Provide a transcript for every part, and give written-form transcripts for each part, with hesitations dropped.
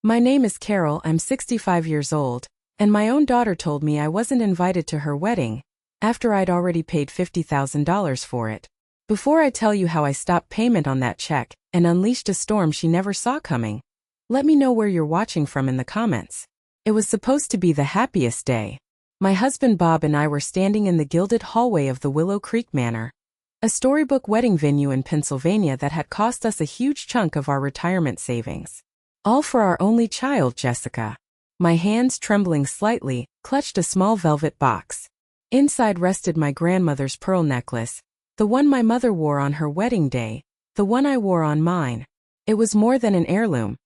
My name is Carol, I'm 65 years old, and my own daughter told me I wasn't invited to her wedding, after I'd already paid $50,000 for it. Before I tell you how I stopped payment on that check and unleashed a storm she never saw coming, let me know where you're watching from in the comments. It was supposed to be the happiest day. My husband Bob and I were standing in the gilded hallway of the Willow Creek Manor, a storybook wedding venue in Pennsylvania that had cost us a huge chunk of our retirement savings. All for our only child, Jessica. My hands, trembling slightly, clutched a small velvet box. Inside rested my grandmother's pearl necklace, the one my mother wore on her wedding day, the one I wore on mine. It was more than an heirloom.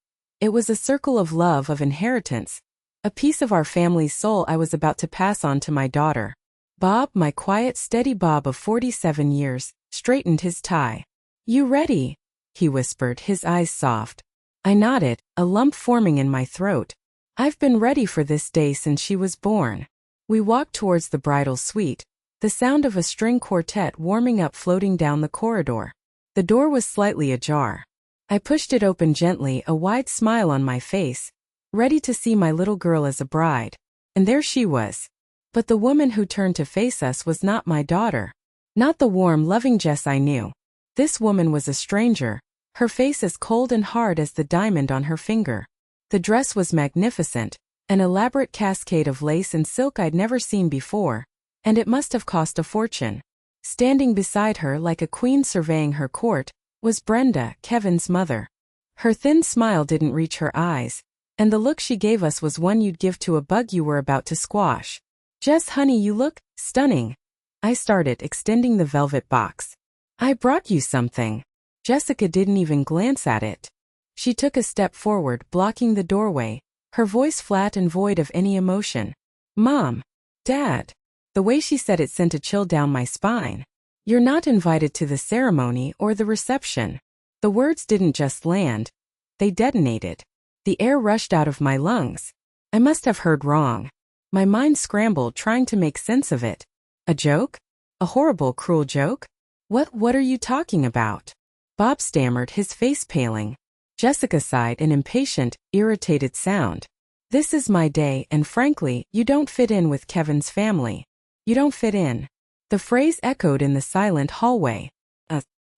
It was a circle of love, of inheritance, a piece of our family's soul I was about to pass on to my daughter. Bob, my quiet, steady Bob of 47 years, straightened his tie. "You ready?" he whispered, his eyes soft. I nodded, a lump forming in my throat. I've been ready for this day since she was born. We walked towards the bridal suite, the sound of a string quartet warming up floating down the corridor. The door was slightly ajar. I pushed it open gently, a wide smile on my face, ready to see my little girl as a bride. And there she was. But the woman who turned to face us was not my daughter. Not the warm, loving Jess I knew. This woman was a stranger, her face as cold and hard as the diamond on her finger. The dress was magnificent, an elaborate cascade of lace and silk I'd never seen before, and it must have cost a fortune. Standing beside her like a queen surveying her court, was Brenda, Kevin's mother. Her thin smile didn't reach her eyes, and the look she gave us was one you'd give to a bug you were about to squash. "Jess, honey, you look stunning," I started, extending the velvet box. "I brought you something." Jessica didn't even glance at it. She took a step forward, blocking the doorway, her voice flat and void of any emotion. "Mom, Dad." The way she said it sent a chill down my spine. "You're not invited to the ceremony or the reception." The words didn't just land, they detonated. The air rushed out of my lungs. I must have heard wrong. My mind scrambled, trying to make sense of it. A joke? A horrible, cruel joke? What are you talking about?" Bob stammered, his face paling. Jessica sighed, an impatient, irritated sound. "This is my day, and frankly, you don't fit in with Kevin's family. You don't fit in." The phrase echoed in the silent hallway.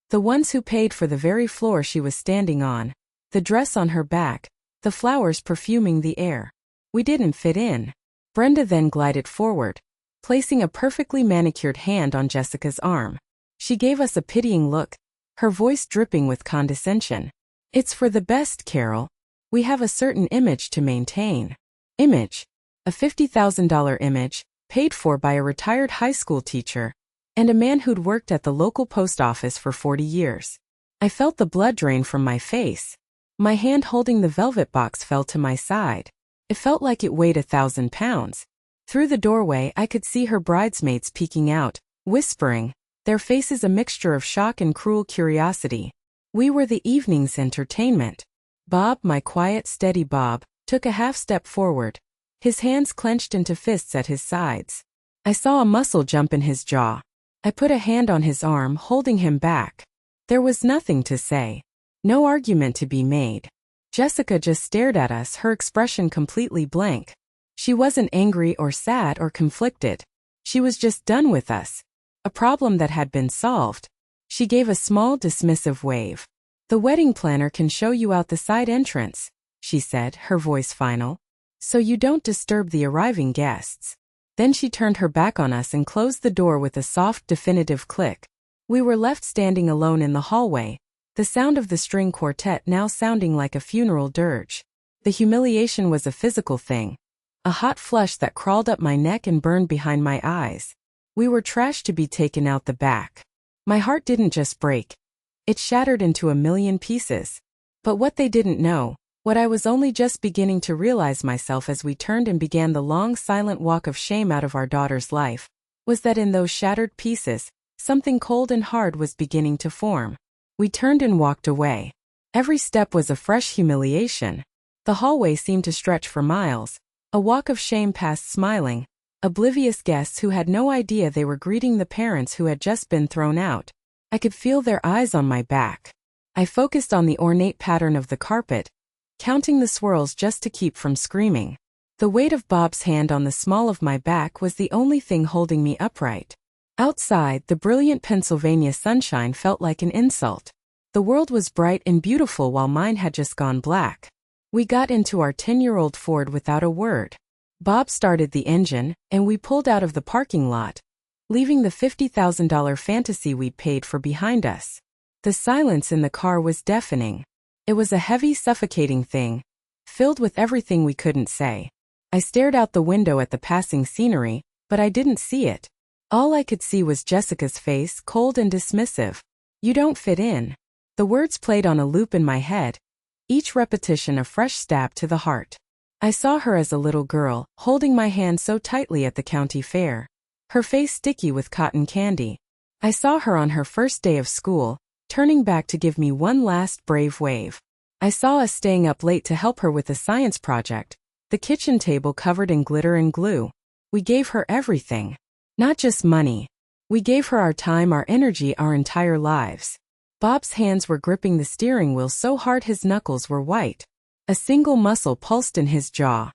The ones who paid for the very floor she was standing on, the dress on her back, the flowers perfuming the air. We didn't fit in. Brenda then glided forward, placing a perfectly manicured hand on Jessica's arm. She gave us a pitying look, her voice dripping with condescension. "It's for the best, Carol. We have a certain image to maintain." Image? A $50,000 image, paid for by a retired high school teacher, and a man who'd worked at the local post office for 40 years. I felt the blood drain from my face. My hand holding the velvet box fell to my side. It felt like it weighed 1,000 pounds. Through the doorway I could see her bridesmaids peeking out, whispering, their faces a mixture of shock and cruel curiosity. We were the evening's entertainment. Bob, my quiet, steady Bob, took a half step forward, his hands clenched into fists at his sides. I saw a muscle jump in his jaw. I put a hand on his arm, holding him back. There was nothing to say. No argument to be made. Jessica just stared at us, her expression completely blank. She wasn't angry or sad or conflicted. She was just done with us. A problem that had been solved. She gave a small, dismissive wave. "The wedding planner can show you out the side entrance," she said, her voice final, "so you don't disturb the arriving guests." Then she turned her back on us and closed the door with a soft, definitive click. We were left standing alone in the hallway, the sound of the string quartet now sounding like a funeral dirge. The humiliation was a physical thing, a hot flush that crawled up my neck and burned behind my eyes. We were trashed to be taken out the back. My heart didn't just break. It shattered into a million pieces. But what they didn't know, what I was only just beginning to realize myself as we turned and began the long, silent walk of shame out of our daughter's life, was that in those shattered pieces, something cold and hard was beginning to form. We turned and walked away. Every step was a fresh humiliation. The hallway seemed to stretch for miles, a walk of shame past smiling, oblivious guests who had no idea they were greeting the parents who had just been thrown out. I could feel their eyes on my back. I focused on the ornate pattern of the carpet, counting the swirls just to keep from screaming. The weight of Bob's hand on the small of my back was the only thing holding me upright. Outside, the brilliant Pennsylvania sunshine felt like an insult. The world was bright and beautiful while mine had just gone black. We got into our 10-year-old Ford without a word. Bob started the engine, and we pulled out of the parking lot, leaving the $50,000 fantasy we'd paid for behind us. The silence in the car was deafening. It was a heavy, suffocating thing, filled with everything we couldn't say. I stared out the window at the passing scenery, but I didn't see it. All I could see was Jessica's face, cold and dismissive. "You don't fit in." The words played on a loop in my head, each repetition a fresh stab to the heart. I saw her as a little girl, holding my hand so tightly at the county fair, her face sticky with cotton candy. I saw her on her first day of school, turning back to give me one last brave wave. I saw us staying up late to help her with a science project, the kitchen table covered in glitter and glue. We gave her everything. Not just money. We gave her our time, our energy, our entire lives. Bob's hands were gripping the steering wheel so hard his knuckles were white. A single muscle pulsed in his jaw.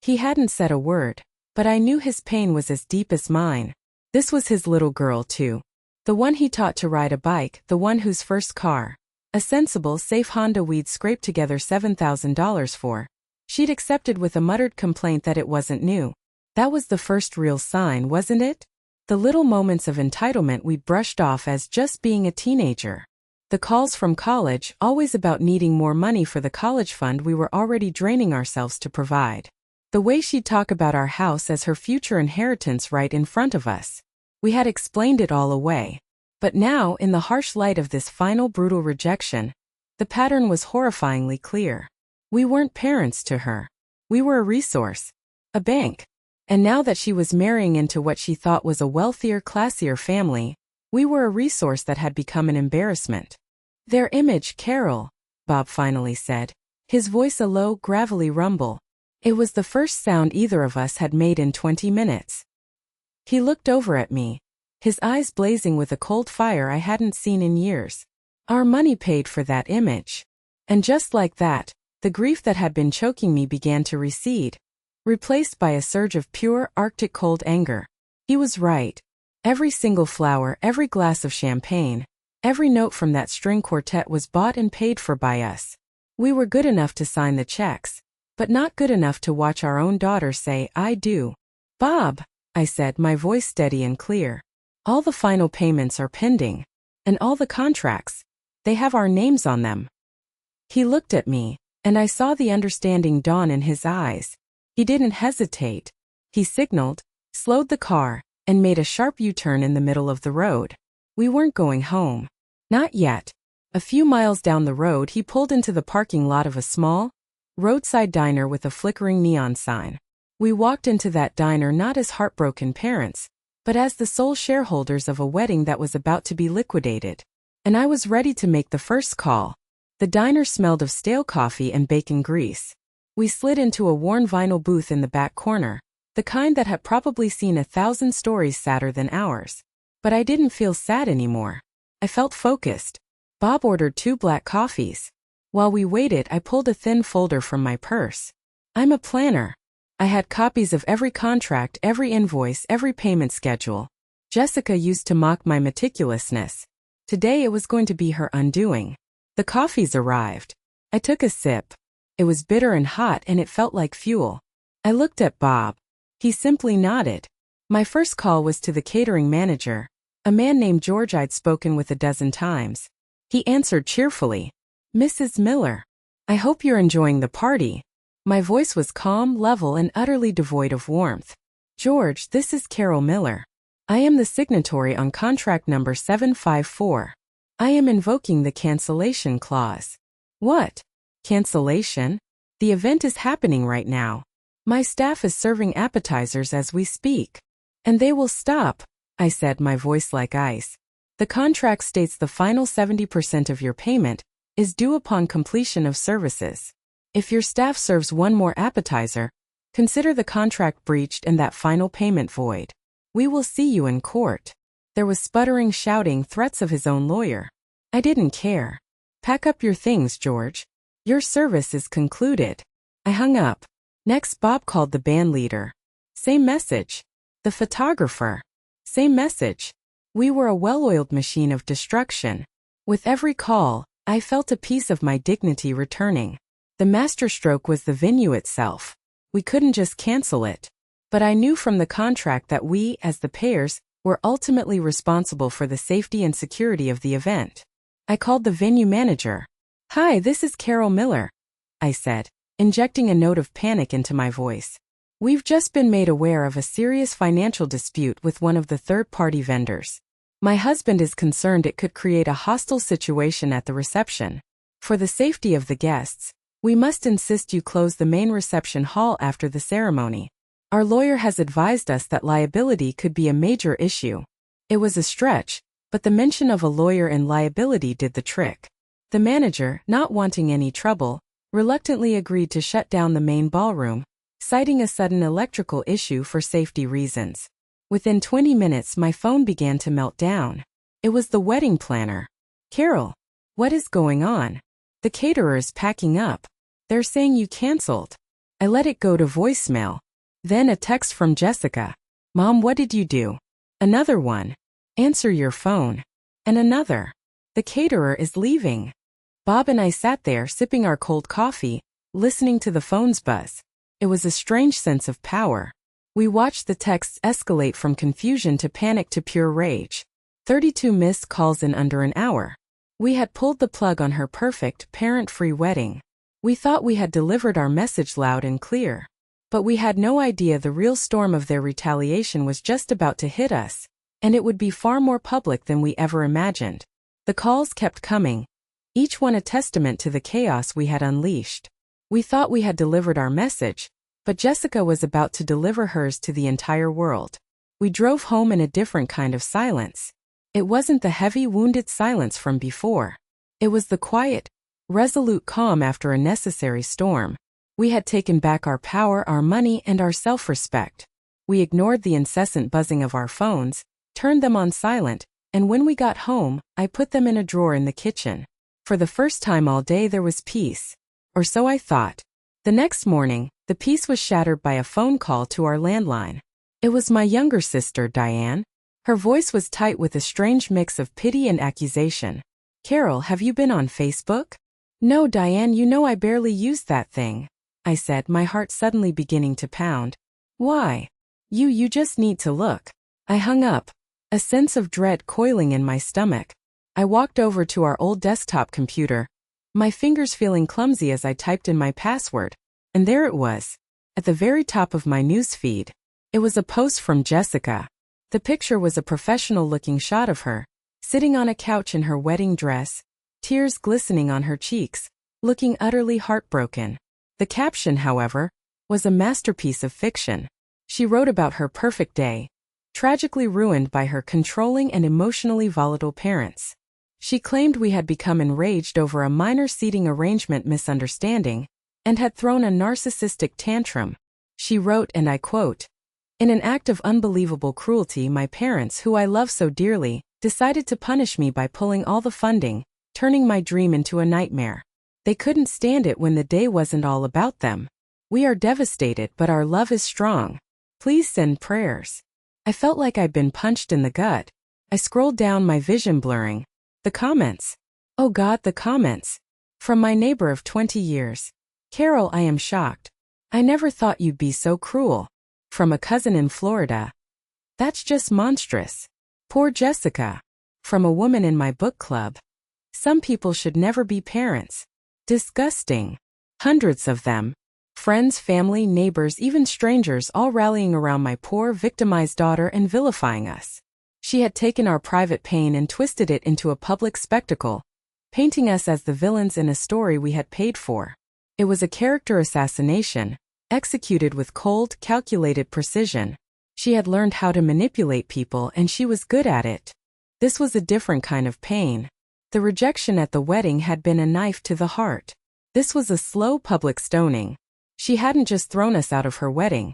He hadn't said a word, but I knew his pain was as deep as mine. This was his little girl too. The one he taught to ride a bike, the one whose first car, a sensible, safe Honda we'd scraped together $7,000 for, she'd accepted with a muttered complaint that it wasn't new. That was the first real sign, wasn't it? The little moments of entitlement we brushed off as just being a teenager. The calls from college, always about needing more money for the college fund we were already draining ourselves to provide. The way she'd talk about our house as her future inheritance right in front of us. We had explained it all away. But now, in the harsh light of this final brutal rejection, the pattern was horrifyingly clear. We weren't parents to her. We were a resource. A bank. And now that she was marrying into what she thought was a wealthier, classier family, we were a resource that had become an embarrassment. "Their image, Carol," Bob finally said, his voice a low, gravelly rumble. It was the first sound either of us had made in 20 minutes. He looked over at me, his eyes blazing with a cold fire I hadn't seen in years. Our money paid for that image. And just like that, the grief that had been choking me began to recede, replaced by a surge of pure, Arctic cold anger. He was right. Every single flower, every glass of champagne, every note from that string quartet was bought and paid for by us. We were good enough to sign the checks, but not good enough to watch our own daughter say, "I do." "Bob," I said, my voice steady and clear, "all the final payments are pending. And all the contracts. They have our names on them." He looked at me, and I saw the understanding dawn in his eyes. He didn't hesitate. He signaled, slowed the car, and made a sharp U-turn in the middle of the road. We weren't going home. Not yet. A few miles down the road he pulled into the parking lot of a small, roadside diner with a flickering neon sign. We walked into that diner not as heartbroken parents, but as the sole shareholders of a wedding that was about to be liquidated. And I was ready to make the first call. The diner smelled of stale coffee and bacon grease. We slid into a worn vinyl booth in the back corner, the kind that had probably seen 1,000 stories sadder than ours. But I didn't feel sad anymore. I felt focused. Bob ordered 2 black coffees. While we waited, I pulled a thin folder from my purse. I'm a planner. I had copies of every contract, every invoice, every payment schedule. Jessica used to mock my meticulousness. Today it was going to be her undoing. The coffees arrived. I took a sip. It was bitter and hot, and it felt like fuel. I looked at Bob. He simply nodded. My first call was to the catering manager, a man named George I'd spoken with a dozen times. He answered cheerfully. "Mrs. Miller, I hope you're enjoying the party." My voice was calm, level, and utterly devoid of warmth. "George, this is Carol Miller. I am the signatory on contract number 754. I am invoking the cancellation clause." "What? Cancellation? The event is happening right now. My staff is serving appetizers as we speak. And they will stop," I said, my voice like ice. "The contract states the final 70% of your payment is due upon completion of services. If your staff serves one more appetizer, consider the contract breached and that final payment void. We will see you in court." There was sputtering, shouting, threats of his own lawyer. I didn't care. "Pack up your things, George. Your service is concluded. I hung up. Next, Bob called the band leader. Same message. The photographer. Same message. We were a well-oiled machine of destruction. With every call, I felt a piece of my dignity returning. The masterstroke was the venue itself. We couldn't just cancel it. But I knew from the contract that we, as the payers, were ultimately responsible for the safety and security of the event. I called the venue manager. Hi, this is Carol Miller, I said, injecting a note of panic into my voice. We've just been made aware of a serious financial dispute with one of the third-party vendors. My husband is concerned it could create a hostile situation at the reception. For the safety of the guests, we must insist you close the main reception hall after the ceremony. Our lawyer has advised us that liability could be a major issue. It was a stretch, but the mention of a lawyer and liability did the trick. The manager, not wanting any trouble, reluctantly agreed to shut down the main ballroom, citing a sudden electrical issue for safety reasons. Within 20 minutes, my phone began to melt down. It was the wedding planner. Carol, what is going on? The caterer is packing up. They're saying you canceled. I let it go to voicemail. Then a text from Jessica. Mom, what did you do? Another one. Answer your phone. And another. The caterer is leaving. Bob and I sat there sipping our cold coffee, listening to the phone's buzz. It was a strange sense of power. We watched the texts escalate from confusion to panic to pure rage. 32 missed calls in under an hour. We had pulled the plug on her perfect, parent-free wedding. We thought we had delivered our message loud and clear. But we had no idea the real storm of their retaliation was just about to hit us, and it would be far more public than we ever imagined. The calls kept coming, each one a testament to the chaos we had unleashed. We thought we had delivered our message, but Jessica was about to deliver hers to the entire world. We drove home in a different kind of silence. It wasn't the heavy, wounded silence from before. It was the quiet, resolute calm after a necessary storm. We had taken back our power, our money, and our self-respect. We ignored the incessant buzzing of our phones, turned them on silent, and when we got home, I put them in a drawer in the kitchen. For the first time all day there was peace. Or so I thought. The next morning, the peace was shattered by a phone call to our landline. It was my younger sister, Diane. Her voice was tight with a strange mix of pity and accusation. Carol, have you been on Facebook? No, Diane, you know I barely used that thing, I said, my heart suddenly beginning to pound. Why? You just need to look. I hung up, a sense of dread coiling in my stomach. I walked over to our old desktop computer, my fingers feeling clumsy as I typed in my password, and there it was, at the very top of my news feed. It was a post from Jessica. The picture was a professional-looking shot of her, sitting on a couch in her wedding dress, tears glistening on her cheeks, looking utterly heartbroken. The caption, however, was a masterpiece of fiction. She wrote about her perfect day, tragically ruined by her controlling and emotionally volatile parents. She claimed we had become enraged over a minor seating arrangement misunderstanding and had thrown a narcissistic tantrum. She wrote, and I quote, "In an act of unbelievable cruelty, my parents, who I love so dearly, decided to punish me by pulling all the funding, turning my dream into a nightmare. They couldn't stand it when the day wasn't all about them. We are devastated, but our love is strong. Please send prayers." I felt like I'd been punched in the gut. I scrolled down, my vision blurring. The comments. Oh God, the comments. From my neighbor of 20 years. Carol, I am shocked. I never thought you'd be so cruel. From a cousin in Florida. That's just monstrous. Poor Jessica. From a woman in my book club. Some people should never be parents. Disgusting. Hundreds of them. Friends, family, neighbors, even strangers, all rallying around my poor, victimized daughter and vilifying us. She had taken our private pain and twisted it into a public spectacle, painting us as the villains in a story we had paid for. It was a character assassination, executed with cold, calculated precision. She had learned how to manipulate people, and she was good at it. This was a different kind of pain. The rejection at the wedding had been a knife to the heart. This was a slow public stoning. She hadn't just thrown us out of her wedding.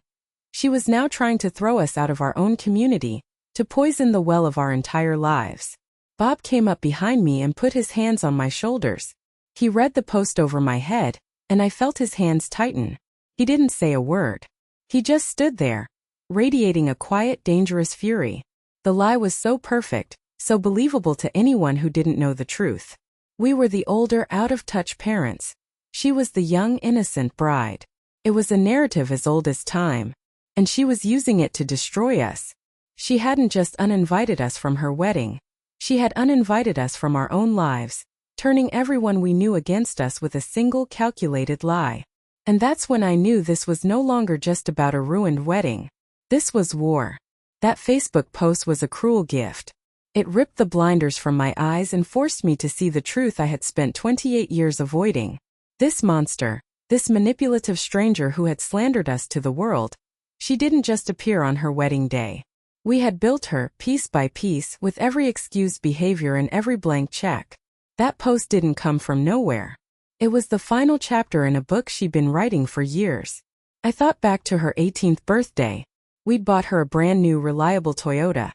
She was now trying to throw us out of our own community, to poison the well of our entire lives. Bob came up behind me and put his hands on my shoulders. He read the post over my head, and I felt his hands tighten. He didn't say a word. He just stood there, radiating a quiet, dangerous fury. The lie was so perfect, so believable to anyone who didn't know the truth. We were the older, out-of-touch parents. She was the young, innocent bride. It was a narrative as old as time, and she was using it to destroy us. She hadn't just uninvited us from her wedding. She had uninvited us from our own lives, turning everyone we knew against us with a single calculated lie. And that's when I knew this was no longer just about a ruined wedding. This was war. That Facebook post was a cruel gift. It ripped the blinders from my eyes and forced me to see the truth I had spent 28 years avoiding. This monster, this manipulative stranger who had slandered us to the world, she didn't just appear on her wedding day. We had built her, piece by piece, with every excused behavior and every blank check. That post didn't come from nowhere. It was the final chapter in a book she'd been writing for years. I thought back to her 18th birthday. We'd bought her a brand new, reliable Toyota.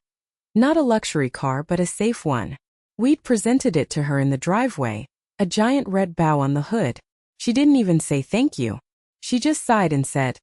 Not a luxury car, but a safe one. We'd presented it to her in the driveway, a giant red bow on the hood. She didn't even say thank you. She just sighed and said,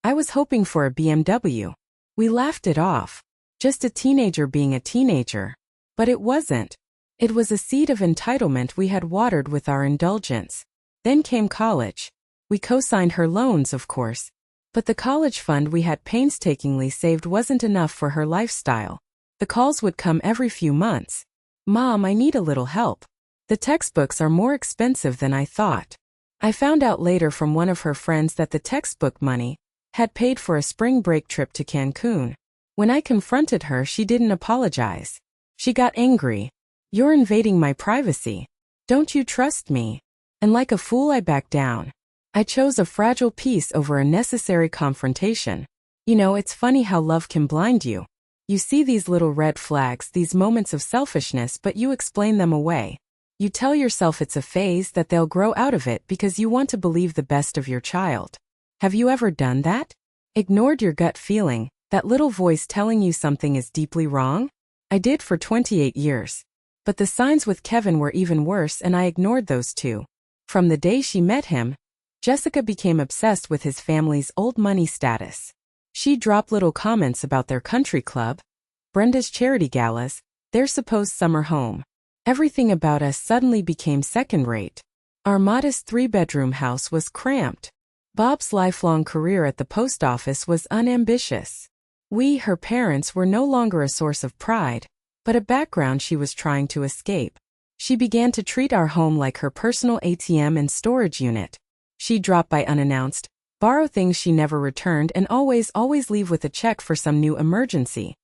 "I was hoping for a BMW." We laughed it off. Just a teenager being a teenager. But it wasn't. It was a seed of entitlement we had watered with our indulgence. Then came college. We co-signed her loans, of course. But the college fund we had painstakingly saved wasn't enough for her lifestyle. The calls would come every few months. "Mom, I need a little help. The textbooks are more expensive than I thought." I found out later from one of her friends that the textbook money had paid for a spring break trip to Cancun. When I confronted her, she didn't apologize. She got angry. "You're invading my privacy. Don't you trust me?" And like a fool, I backed down. I chose a fragile peace over a necessary confrontation. You know, it's funny how love can blind you. You see these little red flags, these moments of selfishness, but you explain them away. You tell yourself it's a phase, that they'll grow out of it because you want to believe the best of your child. Have you ever done that? Ignored your gut feeling, that little voice telling you something is deeply wrong? I did for 28 years. But the signs with Kevin were even worse, and I ignored those too. From the day she met him, Jessica became obsessed with his family's old money status. She dropped little comments about their country club, Brenda's charity galas, their supposed summer home. Everything about us suddenly became second-rate. Our modest 3-bedroom house was cramped. Bob's lifelong career at the post office was unambitious. We, her parents, were no longer a source of pride, but a background she was trying to escape. She began to treat our home like her personal ATM and storage unit. She'd drop by unannounced, borrow things she never returned, and always leave with a check for some new emergency.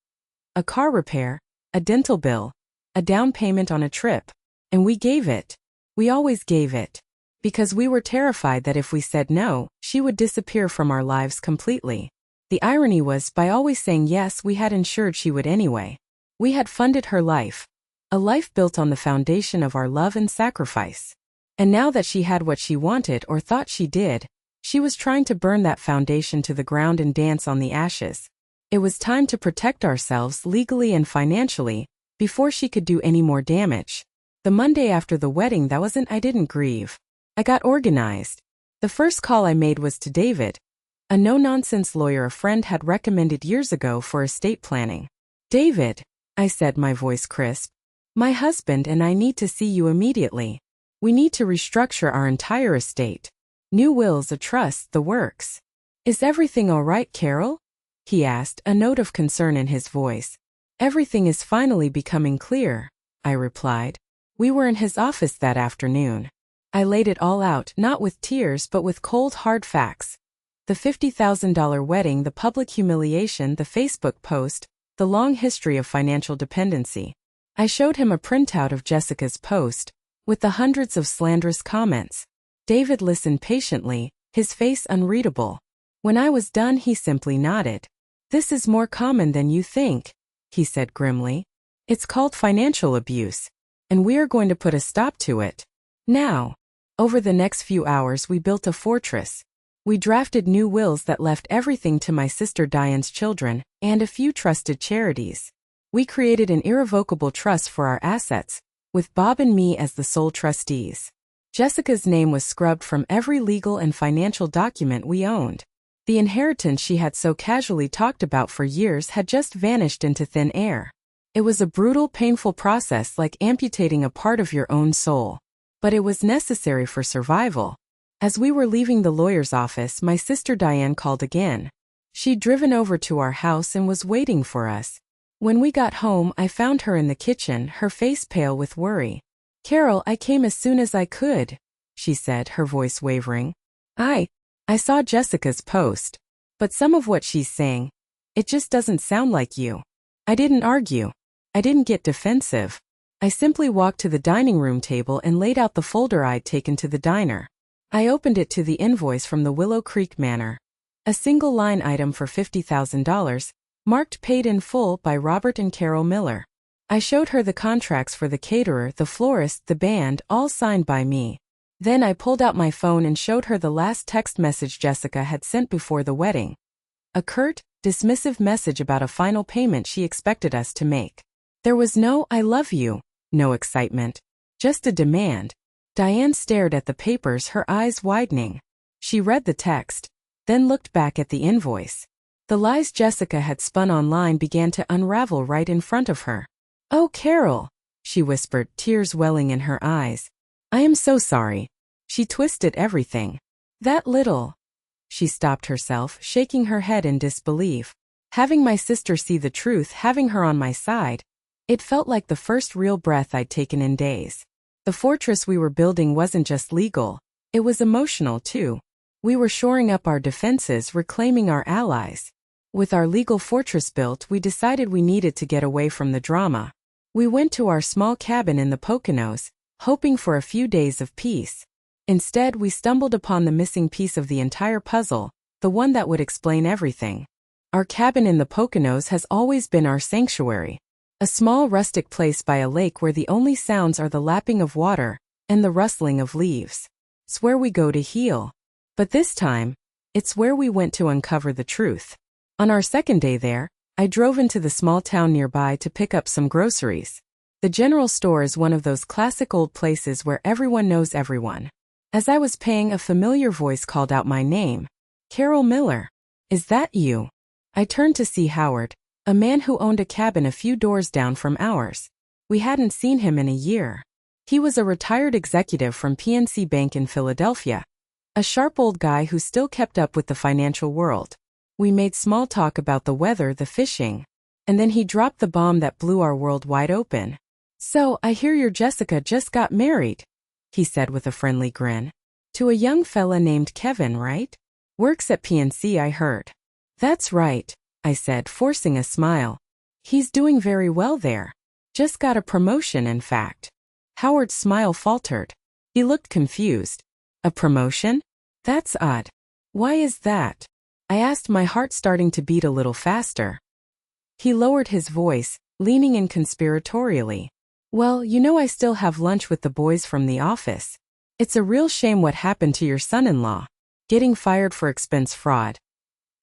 A car repair, a dental bill, a down payment on a trip. And we gave it. We always gave it. Because we were terrified that if we said no, she would disappear from our lives completely. The irony was, by always saying yes, we had ensured she would anyway. We had funded her life. A life built on the foundation of our love and sacrifice. And now that she had what she wanted, or thought she did, she was trying to burn that foundation to the ground and dance on the ashes. It was time to protect ourselves legally and financially, before she could do any more damage. The Monday after the wedding, I didn't grieve. I got organized. The first call I made was to David, a no-nonsense lawyer a friend had recommended years ago for estate planning. "David," I said, my voice crisp, "my husband and I need to see you immediately. We need to restructure our entire estate. New wills, a trust, the works." "Is everything all right, Carol?" he asked, a note of concern in his voice. "Everything is finally becoming clear," I replied. We were in his office that afternoon. I laid it all out, not with tears but with cold, hard facts. The $50,000 wedding, the public humiliation, the Facebook post, the long history of financial dependency. I showed him a printout of Jessica's post, with the hundreds of slanderous comments. David listened patiently, his face unreadable. When I was done, he simply nodded. "This is more common than you think," he said grimly. "It's called financial abuse, and we are going to put a stop to it. Now." Over the next few hours, we built a fortress. We drafted new wills that left everything to my sister Diane's children, and a few trusted charities. We created an irrevocable trust for our assets, with Bob and me as the sole trustees. Jessica's name was scrubbed from every legal and financial document we owned. The inheritance she had so casually talked about for years had just vanished into thin air. It was a brutal, painful process, like amputating a part of your own soul. But it was necessary for survival. As we were leaving the lawyer's office, my sister Diane called again. She'd driven over to our house and was waiting for us. When we got home, I found her in the kitchen, her face pale with worry. "Carol, I came as soon as I could," she said, her voice wavering. I saw Jessica's post. But some of what she's saying, it just doesn't sound like you." I didn't argue. I didn't get defensive. I simply walked to the dining room table and laid out the folder I'd taken to the diner. I opened it to the invoice from the Willow Creek Manor. A single line item for $50,000, marked paid in full by Robert and Carol Miller. I showed her the contracts for the caterer, the florist, the band, all signed by me. Then I pulled out my phone and showed her the last text message Jessica had sent before the wedding. A curt, dismissive message about a final payment she expected us to make. There was no "I love you," no excitement, just a demand. Diane stared at the papers, her eyes widening. She read the text, then looked back at the invoice. The lies Jessica had spun online began to unravel right in front of her. "Oh, Carol," she whispered, tears welling in her eyes. "I am so sorry." She twisted everything. "That little." She stopped herself, shaking her head in disbelief. Having my sister see the truth, having her on my side, it felt like the first real breath I'd taken in days. The fortress we were building wasn't just legal, it was emotional too. We were shoring up our defenses, reclaiming our allies. With our legal fortress built, we decided we needed to get away from the drama. We went to our small cabin in the Poconos, hoping for a few days of peace. Instead, we stumbled upon the missing piece of the entire puzzle, the one that would explain everything. Our cabin in the Poconos has always been our sanctuary. A small rustic place by a lake where the only sounds are the lapping of water and the rustling of leaves. It's where we go to heal. But this time, it's where we went to uncover the truth. On our second day there, I drove into the small town nearby to pick up some groceries. The general store is one of those classic old places where everyone knows everyone. As I was paying, a familiar voice called out my name. "Carol Miller. Is that you?" I turned to see Howard, a man who owned a cabin a few doors down from ours. We hadn't seen him in a year. He was a retired executive from PNC Bank in Philadelphia. A sharp old guy who still kept up with the financial world. We made small talk about the weather, the fishing. And then he dropped the bomb that blew our world wide open. "So, I hear your Jessica just got married," he said with a friendly grin. "To a young fella named Kevin, right? Works at PNC, I heard." "That's right," I said, forcing a smile. "He's doing very well there. Just got a promotion, in fact." Howard's smile faltered. He looked confused. "A promotion? That's odd. Why is that?" I asked, my heart starting to beat a little faster. He lowered his voice, leaning in conspiratorially. "Well, you know, I still have lunch with the boys from the office. It's a real shame what happened to your son-in-law. Getting fired for expense fraud.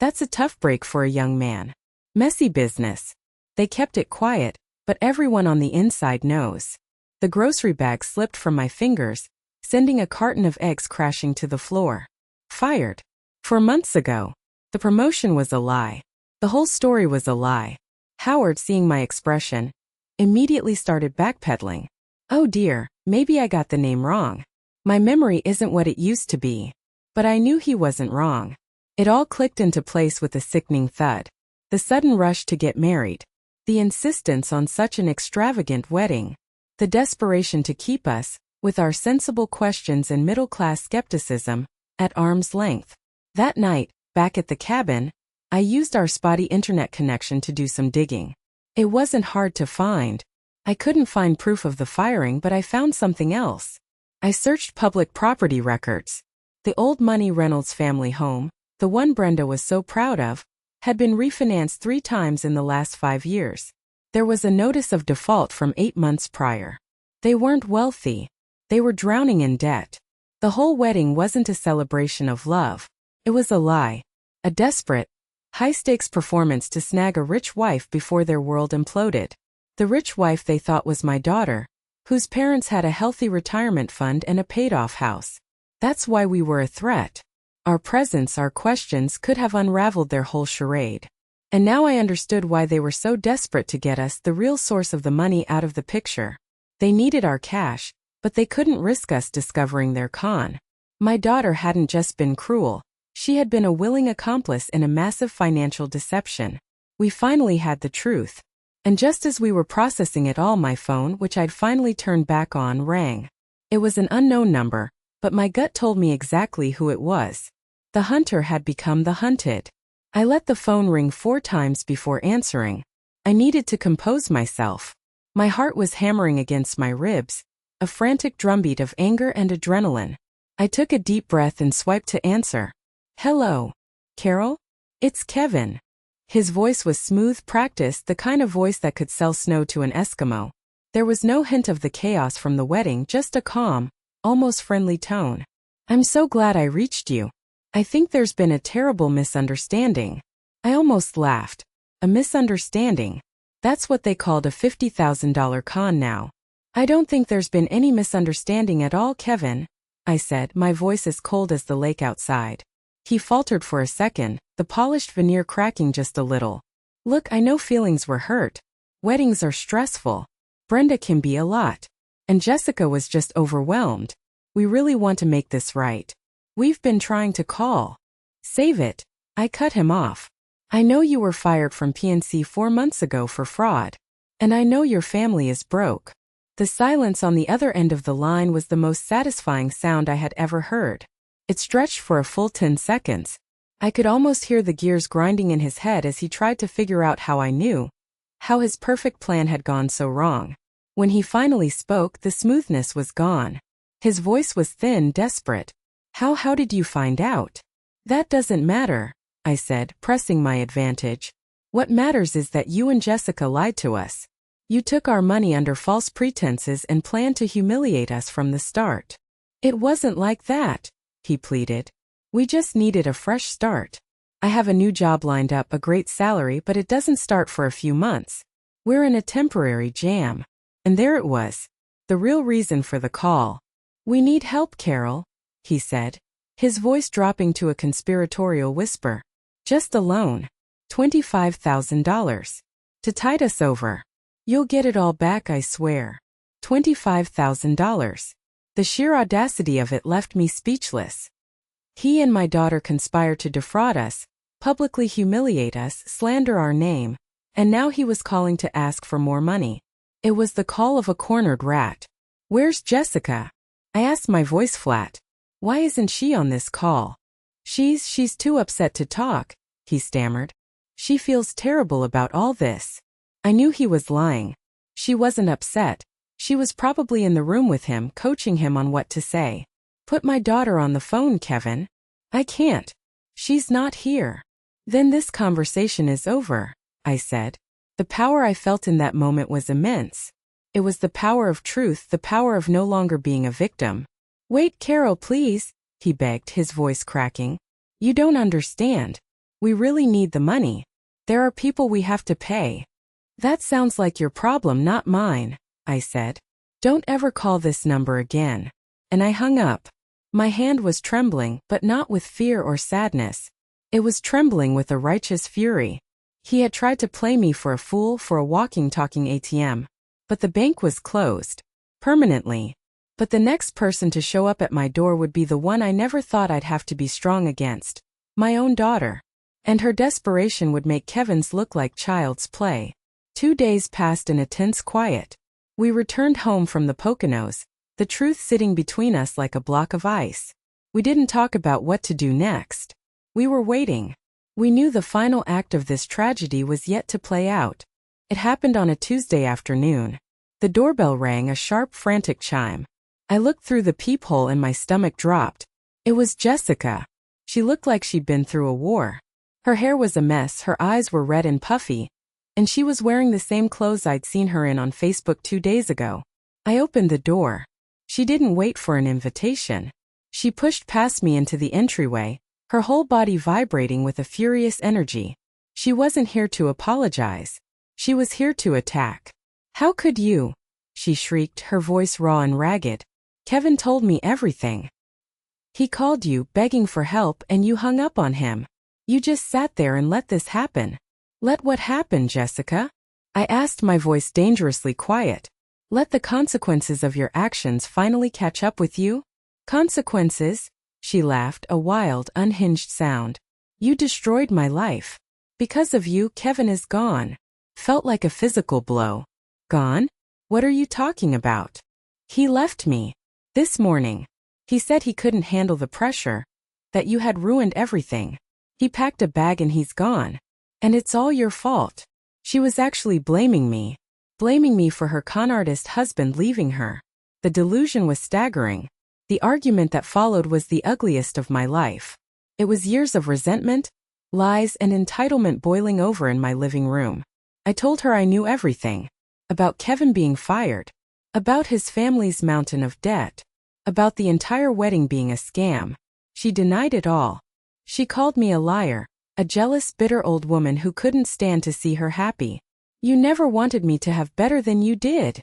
That's a tough break for a young man. Messy business. They kept it quiet, but everyone on the inside knows." The grocery bag slipped from my fingers, sending a carton of eggs crashing to the floor. Fired. 4 months ago. The promotion was a lie. The whole story was a lie. Howard, seeing my expression, immediately started backpedaling. "Oh dear, maybe I got the name wrong. My memory isn't what it used to be." But I knew he wasn't wrong. It all clicked into place with a sickening thud. The sudden rush to get married. The insistence on such an extravagant wedding. The desperation to keep us, with our sensible questions and middle-class skepticism, at arm's length. That night, back at the cabin, I used our spotty internet connection to do some digging. It wasn't hard to find. I couldn't find proof of the firing, but I found something else. I searched public property records. The old Money Reynolds family home, the one Brenda was so proud of, had been refinanced 3 times in the last 5 years. There was a notice of default from 8 months prior. They weren't wealthy. They were drowning in debt. The whole wedding wasn't a celebration of love. It was a lie. A desperate, high-stakes performance to snag a rich wife before their world imploded. The rich wife they thought was my daughter, whose parents had a healthy retirement fund and a paid-off house. That's why we were a threat. Our presence, our questions could have unraveled their whole charade. And now I understood why they were so desperate to get us the real source of the money out of the picture. They needed our cash, but they couldn't risk us discovering their con. My daughter hadn't just been cruel. She had been a willing accomplice in a massive financial deception. We finally had the truth. And just as we were processing it all, my phone, which I'd finally turned back on, rang. It was an unknown number, but my gut told me exactly who it was. The hunter had become the hunted. I let the phone ring 4 times before answering. I needed to compose myself. My heart was hammering against my ribs, a frantic drumbeat of anger and adrenaline. I took a deep breath and swiped to answer. Hello, Carol? It's Kevin. His voice was smooth, practiced, the kind of voice that could sell snow to an Eskimo. There was no hint of the chaos from the wedding, just a calm, almost friendly tone. I'm so glad I reached you. I think there's been a terrible misunderstanding. I almost laughed. A misunderstanding? That's what they called a $50,000 con now. I don't think there's been any misunderstanding at all, Kevin, I said, my voice as cold as the lake outside. He faltered for a second, the polished veneer cracking just a little. Look, I know feelings were hurt. Weddings are stressful. Brenda can be a lot. And Jessica was just overwhelmed. We really want to make this right. We've been trying to call. Save it. I cut him off. I know you were fired from PNC 4 months ago for fraud. And I know your family is broke. The silence on the other end of the line was the most satisfying sound I had ever heard. It stretched for a full 10 seconds. I could almost hear the gears grinding in his head as he tried to figure out how I knew. How his perfect plan had gone so wrong. When he finally spoke, the smoothness was gone. His voice was thin, desperate. How did you find out? That doesn't matter, I said, pressing my advantage. What matters is that you and Jessica lied to us. You took our money under false pretenses and planned to humiliate us from the start. It wasn't like that, he pleaded. We just needed a fresh start. I have a new job lined up, a great salary, but it doesn't start for a few months. We're in a temporary jam. And there it was. The real reason for the call. We need help, Carol, he said, his voice dropping to a conspiratorial whisper. Just a loan. $25,000. To tide us over. You'll get it all back, I swear. $25,000. The sheer audacity of it left me speechless. He and my daughter conspired to defraud us, publicly humiliate us, slander our name, and now he was calling to ask for more money. It was the call of a cornered rat. Where's Jessica? I asked, my voice flat. Why isn't she on this call? She's too upset to talk, he stammered. She feels terrible about all this. I knew he was lying. She wasn't upset. She was probably in the room with him, coaching him on what to say. Put my daughter on the phone, Kevin. I can't. She's not here. Then this conversation is over, I said. The power I felt in that moment was immense. It was the power of truth, the power of no longer being a victim. Wait, Carol, please, he begged, his voice cracking. You don't understand. We really need the money. There are people we have to pay. That sounds like your problem, not mine, I said. Don't ever call this number again. And I hung up. My hand was trembling, but not with fear or sadness. It was trembling with a righteous fury. He had tried to play me for a fool, for a walking, talking ATM. But the bank was closed. Permanently. But the next person to show up at my door would be the one I never thought I'd have to be strong against. My own daughter. And her desperation would make Kevin's look like child's play. 2 days passed in a tense quiet. We returned home from the Poconos, the truth sitting between us like a block of ice. We didn't talk about what to do next. We were waiting. We knew the final act of this tragedy was yet to play out. It happened on a Tuesday afternoon. The doorbell rang, a sharp, frantic chime. I looked through the peephole and my stomach dropped. It was Jessica. She looked like she'd been through a war. Her hair was a mess, her eyes were red and puffy, and she was wearing the same clothes I'd seen her in on Facebook 2 days ago. I opened the door. She didn't wait for an invitation. She pushed past me into the entryway, her whole body vibrating with a furious energy. She wasn't here to apologize. She was here to attack. How could you? she shrieked, her voice raw and ragged. Kevin told me everything. He called you, begging for help, and you hung up on him. You just sat there and let this happen. Let what happen, Jessica? I asked, my voice dangerously quiet. Let the consequences of your actions finally catch up with you? Consequences? She laughed, a wild, unhinged sound. You destroyed my life. Because of you, Kevin is gone. Felt like a physical blow. Gone? What are you talking about? He left me. This morning. He said he couldn't handle the pressure. That you had ruined everything. He packed a bag and he's gone. And it's all your fault. She was actually blaming me. Blaming me for her con artist husband leaving her. The delusion was staggering. The argument that followed was the ugliest of my life. It was years of resentment, lies, and entitlement boiling over in my living room. I told her I knew everything. About Kevin being fired. About his family's mountain of debt. About the entire wedding being a scam. She denied it all. She called me a liar, a jealous, bitter old woman who couldn't stand to see her happy. You never wanted me to have better than you did,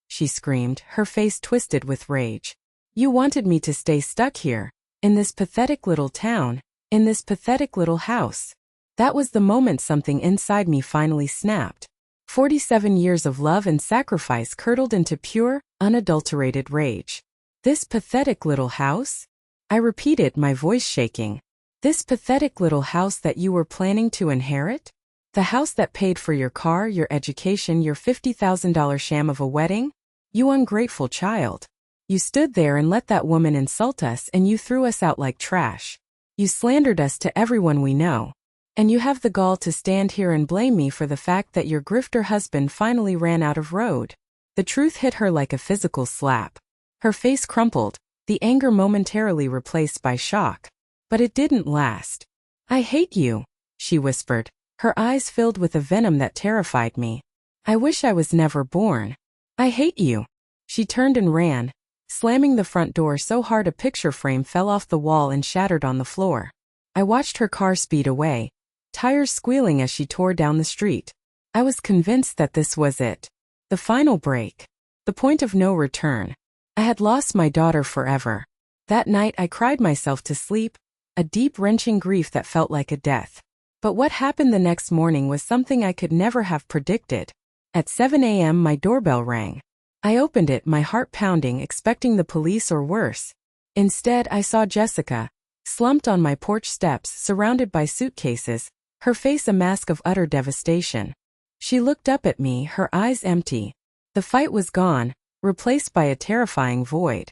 she screamed, her face twisted with rage. You wanted me to stay stuck here, in this pathetic little town, in this pathetic little house. That was the moment something inside me finally snapped. 47 years of love and sacrifice curdled into pure, unadulterated rage. This pathetic little house? I repeated, my voice shaking. This pathetic little house that you were planning to inherit? The house that paid for your car, your education, your $50,000 sham of a wedding? You ungrateful child. You stood there and let that woman insult us, and you threw us out like trash. You slandered us to everyone we know. And you have the gall to stand here and blame me for the fact that your grifter husband finally ran out of road. The truth hit her like a physical slap. Her face crumpled, the anger momentarily replaced by shock. But it didn't last. I hate you, she whispered, her eyes filled with a venom that terrified me. I wish I was never born. I hate you. She turned and ran, slamming the front door so hard a picture frame fell off the wall and shattered on the floor. I watched her car speed away, tires squealing as she tore down the street. I was convinced that this was it. The final break. The point of no return. I had lost my daughter forever. That night I cried myself to sleep, a deep wrenching grief that felt like a death. But what happened the next morning was something I could never have predicted. At 7 a.m. my doorbell rang. I opened it, my heart pounding, expecting the police or worse. Instead, I saw Jessica, slumped on my porch steps, surrounded by suitcases, her face a mask of utter devastation. She looked up at me, her eyes empty. The fight was gone, replaced by a terrifying void.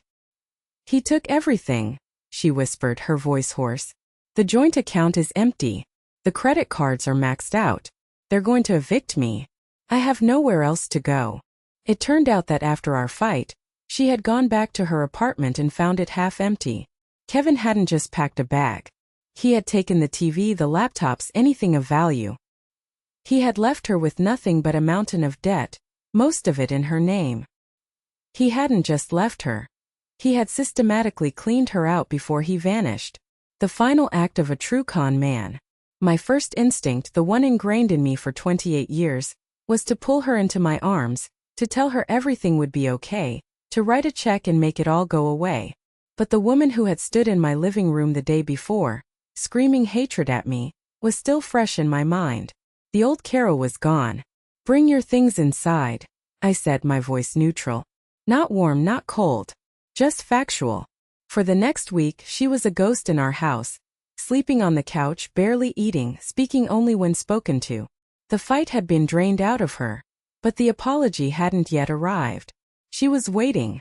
He took everything, she whispered, her voice hoarse. The joint account is empty. The credit cards are maxed out. They're going to evict me. I have nowhere else to go. It turned out that after our fight, she had gone back to her apartment and found it half empty. Kevin hadn't just packed a bag. He had taken the TV, the laptops, anything of value. He had left her with nothing but a mountain of debt, most of it in her name. He hadn't just left her. He had systematically cleaned her out before he vanished. The final act of a true con man. My first instinct, the one ingrained in me for 28 years, was to pull her into my arms, to tell her everything would be okay, to write a check and make it all go away. But the woman who had stood in my living room the day before, screaming hatred at me, was still fresh in my mind. The old Carol was gone. Bring your things inside, I said, my voice neutral. Not warm, not cold. Just factual. For the next week, she was a ghost in our house, sleeping on the couch, barely eating, speaking only when spoken to. The fight had been drained out of her, but the apology hadn't yet arrived. She was waiting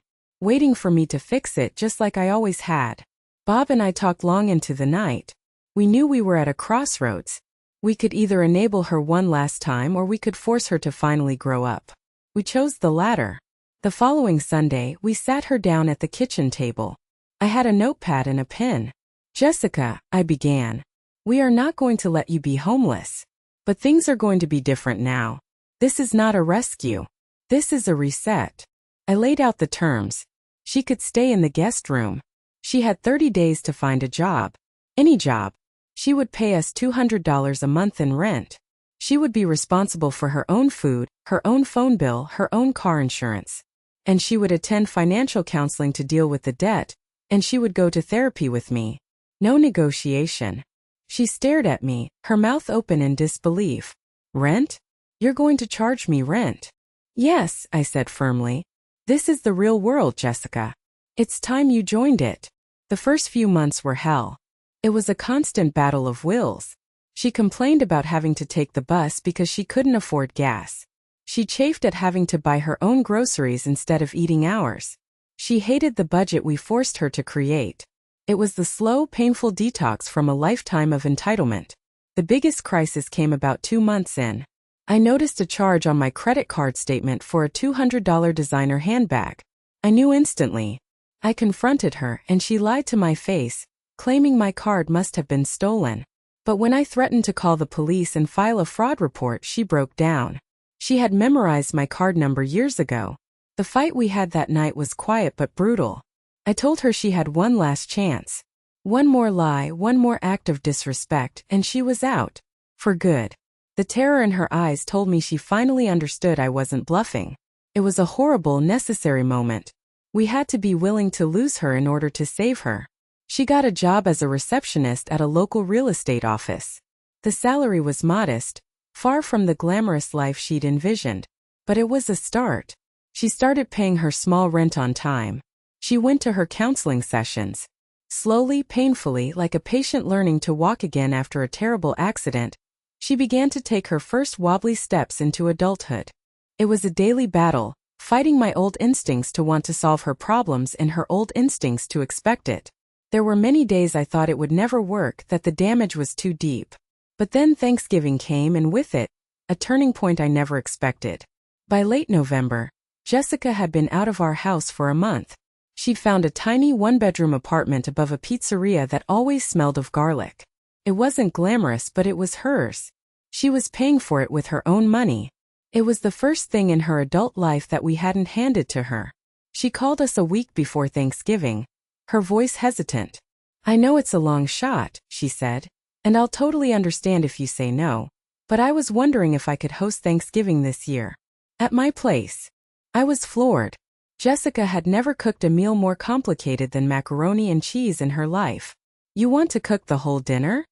for me to fix it just like I always had. Bob and I talked long into the night. We knew we were at a crossroads. We could either enable her one last time or we could force her to finally grow up. We chose the latter. The following Sunday, we sat her down at the kitchen table. I had a notepad and a pen. Jessica, I began. We are not going to let you be homeless. But things are going to be different now. This is not a rescue. This is a reset. I laid out the terms. She could stay in the guest room. She had 30 days to find a job. Any job. She would pay us $200 a month in rent. She would be responsible for her own food, her own phone bill, her own car insurance. And she would attend financial counseling to deal with the debt, and she would go to therapy with me. No negotiation. She stared at me, her mouth open in disbelief. Rent? You're going to charge me rent? Yes, I said firmly. This is the real world, Jessica. It's time you joined it. The first few months were hell. It was a constant battle of wills. She complained about having to take the bus because she couldn't afford gas. She chafed at having to buy her own groceries instead of eating ours. She hated the budget we forced her to create. It was the slow, painful detox from a lifetime of entitlement. The biggest crisis came about 2 months in. I noticed a charge on my credit card statement for a $200 designer handbag. I knew instantly. I confronted her and she lied to my face, claiming my card must have been stolen. But when I threatened to call the police and file a fraud report, she broke down. She had memorized my card number years ago. The fight we had that night was quiet but brutal. I told her she had one last chance. One more lie, one more act of disrespect, and she was out. For good. The terror in her eyes told me she finally understood I wasn't bluffing. It was a horrible, necessary moment. We had to be willing to lose her in order to save her. She got a job as a receptionist at a local real estate office. The salary was modest, far from the glamorous life she'd envisioned. But it was a start. She started paying her small rent on time. She went to her counseling sessions. Slowly, painfully, like a patient learning to walk again after a terrible accident, she began to take her first wobbly steps into adulthood. It was a daily battle, fighting my old instincts to want to solve her problems and her old instincts to expect it. There were many days I thought it would never work, that the damage was too deep. But then Thanksgiving came and with it, a turning point I never expected. By late November, Jessica had been out of our house for a month. She'd found a tiny one-bedroom apartment above a pizzeria that always smelled of garlic. It wasn't glamorous, but it was hers. She was paying for it with her own money. It was the first thing in her adult life that we hadn't handed to her. She called us a week before Thanksgiving, her voice hesitant. I know it's a long shot, she said, and I'll totally understand if you say no, but I was wondering if I could host Thanksgiving this year. At my place. I was floored. Jessica had never cooked a meal more complicated than macaroni and cheese in her life. You want to cook the whole dinner?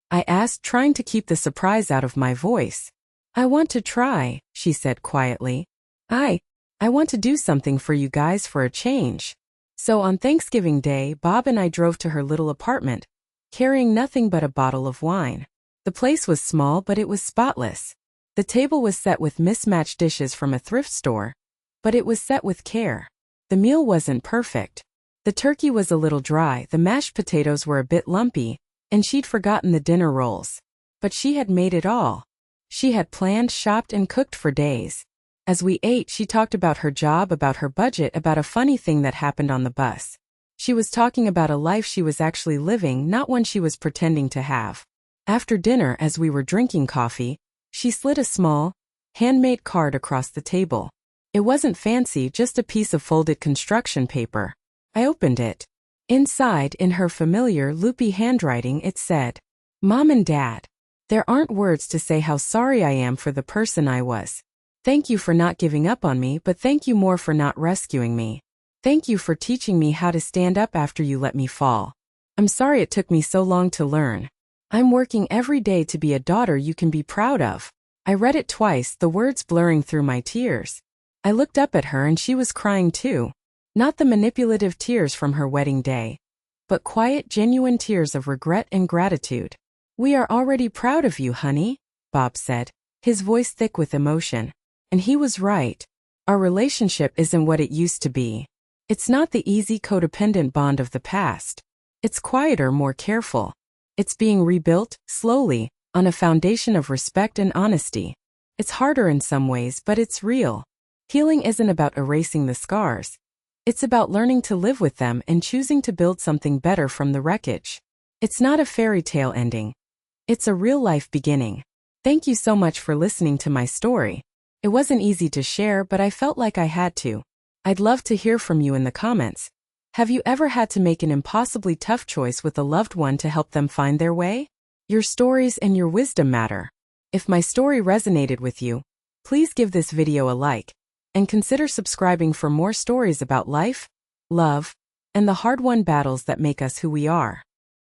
I asked, trying to keep the surprise out of my voice. I want to try, she said quietly. I want to do something for you guys for a change. So on Thanksgiving Day, Bob and I drove to her little apartment, carrying nothing but a bottle of wine. The place was small, but it was spotless. The table was set with mismatched dishes from a thrift store, but it was set with care. The meal wasn't perfect. The turkey was a little dry, the mashed potatoes were a bit lumpy, and she'd forgotten the dinner rolls. But she had made it all. She had planned, shopped, and cooked for days. As we ate, she talked about her job, about her budget, about a funny thing that happened on the bus. She was talking about a life she was actually living, not one she was pretending to have. After dinner, as we were drinking coffee, she slid a small, handmade card across the table. It wasn't fancy, just a piece of folded construction paper. I opened it. Inside, in her familiar, loopy handwriting, it said, Mom and Dad, there aren't words to say how sorry I am for the person I was. Thank you for not giving up on me, but thank you more for not rescuing me. Thank you for teaching me how to stand up after you let me fall. I'm sorry it took me so long to learn. I'm working every day to be a daughter you can be proud of. I read it twice, the words blurring through my tears. I looked up at her and she was crying too. Not the manipulative tears from her wedding day, but quiet, genuine tears of regret and gratitude. We are already proud of you, honey, Bob said, his voice thick with emotion. And he was right. Our relationship isn't what it used to be. It's not the easy codependent bond of the past. It's quieter, more careful. It's being rebuilt, slowly, on a foundation of respect and honesty. It's harder in some ways, but it's real. Healing isn't about erasing the scars. It's about learning to live with them and choosing to build something better from the wreckage. It's not a fairy tale ending. It's a real-life beginning. Thank you so much for listening to my story. It wasn't easy to share, but I felt like I had to. I'd love to hear from you in the comments. Have you ever had to make an impossibly tough choice with a loved one to help them find their way? Your stories and your wisdom matter. If my story resonated with you, please give this video a like. and consider subscribing for more stories about life, love, and the hard-won battles that make us who we are.